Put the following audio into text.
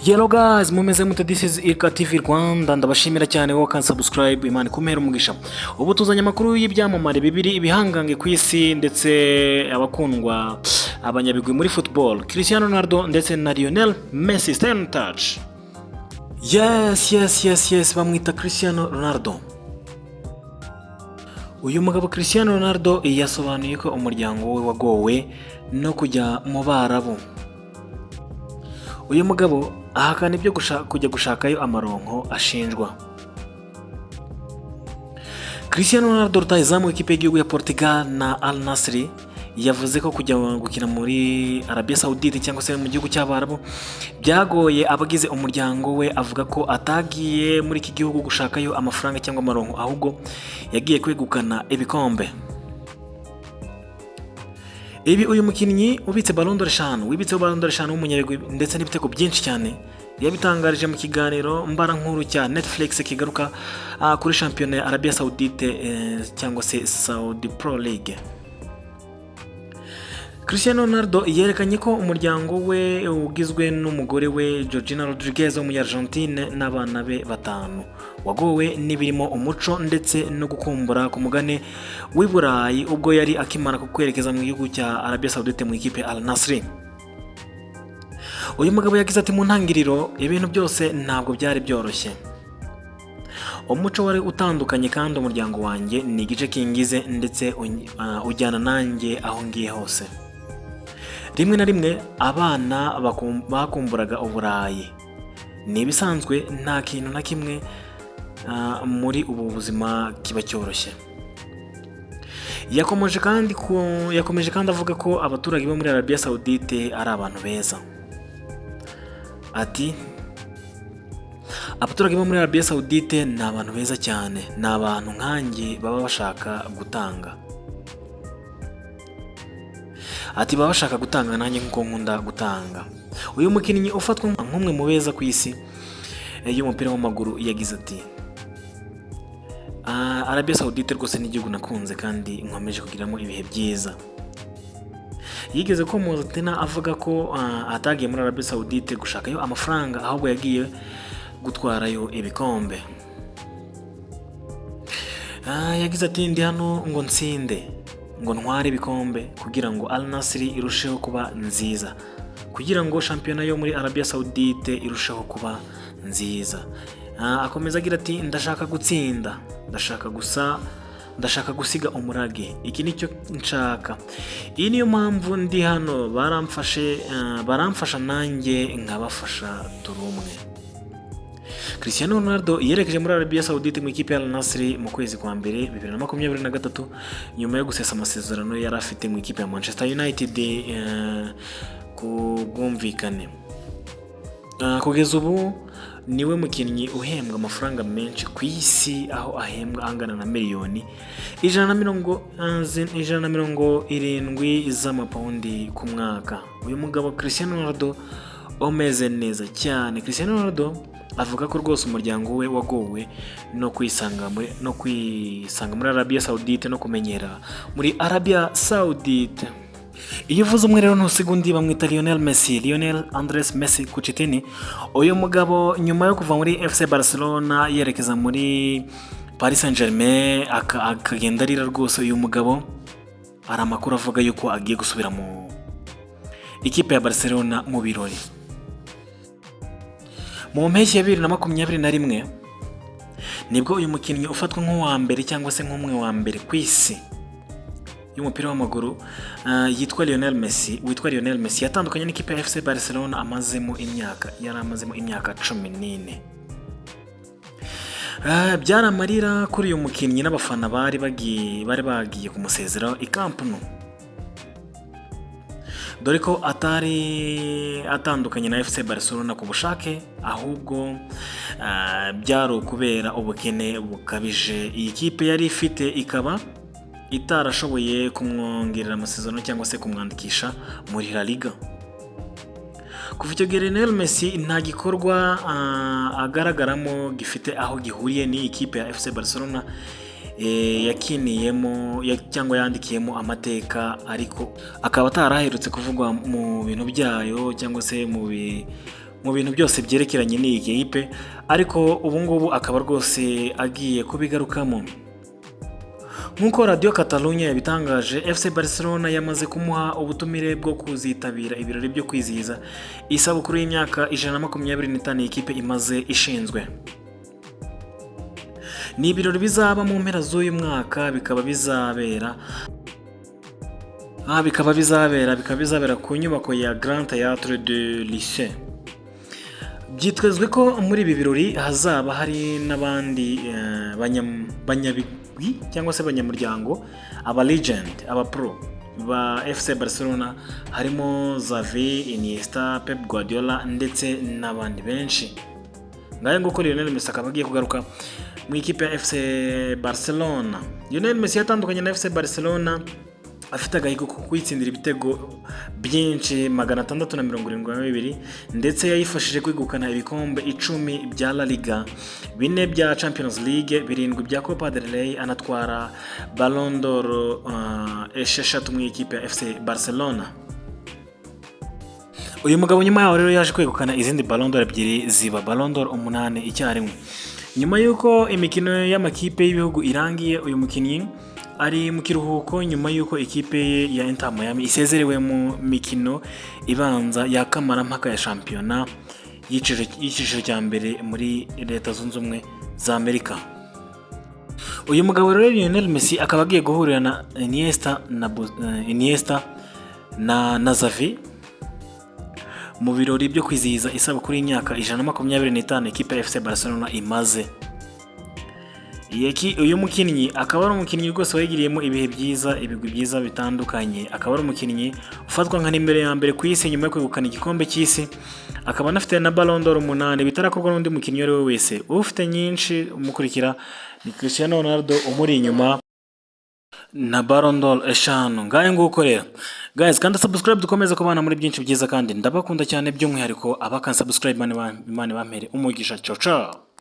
Hello guys, mumeze mute? This is Irka TV Rwanda. Ndabashimira cyane wowe kan subscribe, Imana ikumere umugisha. Ubu tuzanye amakuru y'ibyamamare bibiri ibihangange ku isi ndetse abakundwa abanyabigwi muri football, Cristiano Ronaldo ndetse na Lionelmessi. Stay in touch. Yes, bamwita Cristiano Ronaldo. Uyu mugabo Cristiano Ronaldo yasobanuye ko umuryango we wagowe no kujya mu Barabu. Uyu mugabo ahakana ibyo kujya gushakayo amaronko ashinjwa. Cristiano Ronaldo rutahizamu ikipe y'igihugu ya Portugal na Al Nassr yavuze ko kujya gukina muri Arabia Saudite cyangwa se mu gihugu cy'Abarabu byagoye abagize umuryango we. Avuga ko atagiye muri iki gihugu gushakayo amafaranga cyangwa amaronko, ahubwo yagiye kwegukana ibikombe. Ibi uyu mukinnyi ubitse Ballon d'Or 5 w'umunyabigwi ndetse n'ibitego byinshi cyane yabitangarije mu kiganiro mbarankuru cya Netflix kigaruka kuri shampiyona ya Arabia Saudite cyangwa se Saudi Pro League. Cristiano Ronaldo yerekanye ko umuryango we ugizwe n'umugore we Georgina Rodriguez wo muri Argentine n'abana be 5 wagowe n'ibirimo umuco ndetse no gukumbura ku mugane w'i Burayi ubwo yari akimara kwerekeza mu gihugu cya Arabia Saudite mu ikipe Al Nassr. Uyu mugabo yagize ati mu ntangiriro ibintu byose ntabwo byari byoroshye. Umuco wari utandukanye kandi umuryango wanjye ni igice kingize ndetse ujyana nanjye aho ngiye hose. Rimwe na rimwe abana bakumburaga Uburayi. Ni ibisanzwe, nta kintu na kimwe muri ubu buzima kiba cyoroshye. Yakomeje kandi avuga ko abaturage bo muri Arabia Saudite ari abantu beza. Ati abaturage bo muri Arabia Saudite ni abantu beza cyane, ni abantu nkanjye baba bashaka gutanga. Ati baba bashaka gutanga nanjye nkuko nkunda gutanga. Uyu mukinnyi ufatwa nk'umwe mu beza ku isi y'umupira w'amaguru yagize ati Arabia Saudite rwose ni igihugu nakunze kandi nkomeje kugiramo ibihe byiza. Yigeze ko Mozatena avuga ko atagiye muri Arabia Saudite gushakayo amafaranga, ahubwo yagiye gutwarayo ibikombe. Yagize ati ndi hano ngo nsinde, ngo ntware ibikombe kugira ngo Al Nassr irusheho kuba nziza, kugira ngo shampiyona yo muri Arabia Saudite irusheho kuba nziza. Akomeza agira ati ndashaka gutsinda, ndashaka gusiga umurage, iki nicyo nshaka. Iyi niyo mpamvu ndi hano, baramfasha nanjye nkabafasha turumwe. Cristiano Ronaldo yerekeje muri Arabia Saudite mu ikipe ya Al Nassr mu kwezi kwa mbere 2023 nyuma yo gusesa amasezerano yari afite mu ikipe ya Manchester United ku bwumvikane. Kugeza ubu niwe mukinnyi uhembwa amafaranga menshi ku isi, aho ahembwa angana na miliyoni 170 z'amapawundi ku mwaka. Uyu mugabo Cristiano Ronaldo umeze neza cyane. Cristiano Ronaldo avuga ko rwose umuryango we wagowe no kwisanga muri Arabia Saudite no kumenyera muri Arabia Saudite. Iyo uvuze umwe rero ntusiga undi, bamwita Lionelmessi, Lionel Andres Messi Kuchitini. Uyu mugabo nyuma yo kuva muri FcBarçelona yerekeza muri Paris Saint-Germain akagenda arira rwose. Uyu mugabo ari amakuru avuga yuko agiye gusubira mu ikipe ya Barcelona mu birori. Mu mpeshyi ya 2021 nibwo uyu mukinnyi ufatwa nk'uwa mbere cyangwa se nk'umwe wa mbere ku isi y'umupira w'amaguru witwa Lionelmessi yatandukanye n'ikipe ya FcBarçelona amazemo imyaka 14. Byaramarira kuri uyu mukinnyi n'abafana bari bagiye kumusezeraho i Camp Nou, dore ko atari atandukanye na FcBarçelona ku bushake, ahubwo byari ukubera ubukene bukabije iyi kipe yari ifite, ikaba itarashoboye kumwongerera amasezerano cyangwa se kumwandikisha muri La Liga. Kuva icyo gihe Lionelmessi nta gikorwa agaragaramo gifite aho gihuriye ni ikipe ya FcBarçelona yakiniyemo cyangwa yandikiyemo amateka, ariko akaba ataraherutse kuvugwa mu bintu byayo cyangwa se mu mu bintu byose byerekeranye n'iyi kipe, ariko ubu ngubu akaba rwose agiye kubigarukamo. Nk'uko Radio Catalunya yabitangaje, FC Barcelona yamaze kumuha ubutumire bwo kuzitabira ibirori byo kwizihiza isabukuru y'imyaka 125 ikipe imaze ishinzwe. Ni ibirori bizaba mu mpera z'uyu mwaka, bikaba bizabera ku nyubako ya Grand Théâtre de Lycée. Byitezwe ko muri ibi birori hazaba hari n'abandi banyabigwi cyangwa se abanyamuryango, aba legend, aba pro ba FC Barcelona, harimo Xavi, Iniesta, Pep Guardiola ndetse n'abandi benshi. Ngaye nguko Lionelmessi akaba agiye kugaruka mu ikipe ya FC Barcelona. Lionelmessi yatandukanye na FC Barcelona afite agahigo ko kwitsindira ibitego byinshi 672 ndetse yayifashije kwegukana ibikombe 10 bya La Liga, 4 bya Champions League, 7 bya Copa del Rey, anatwara Ballon d'Or 6 mu ikipe ya FC Barcelona. Uyu mugabo nyuma yaho rero yaje kwegukana izindi Ballon d'Or 2 ziba Ballon d'Or 8 icyarimwe. Nyuma yuko imikino y'amakipe y'ibihugu irangiye, uyu mukinnyi ari mu kiruhuko nyuma yuko ikipe ye ya Inter Miami isezerewe mu mikino ibanza ya kamarampaka ya shampiyona y'iciciro cya mbere muri Leta Zunze Ubumwe za Amerika. Uyu mugabo rero Lionelmessi akaba agiye guhurira na Iniesta na Xavi mu birori byo kwizihiza isabukuru y'imyaka 125 ikipe ya FC Barcelona imaze. Uyu mukinnyi akaba ari umukinnyi rwose wagiriyemo ibihe byiza, ibigwi byiza bitandukanye. Akaba ari umukinnyi ufatwa nka nimero ya mbere ku isi nyuma yo kwegukana igikombe cy'isi, akaba anafite na Ballon d'Or 8 bitarakorwa n'undi mukinnyi ari we wese. Ufite nyinshi umukurikira ni Cristiano Ronaldo umuri inyuma na Ballon d'Or 5. Ngaye nguko rero guys, kandi subscribe dukomeze kubana muri byinshi byiza, kandi ndabakunda cyane by'umwihariko abakan subscribe, Imana bampere umugisha. Ciao ciao.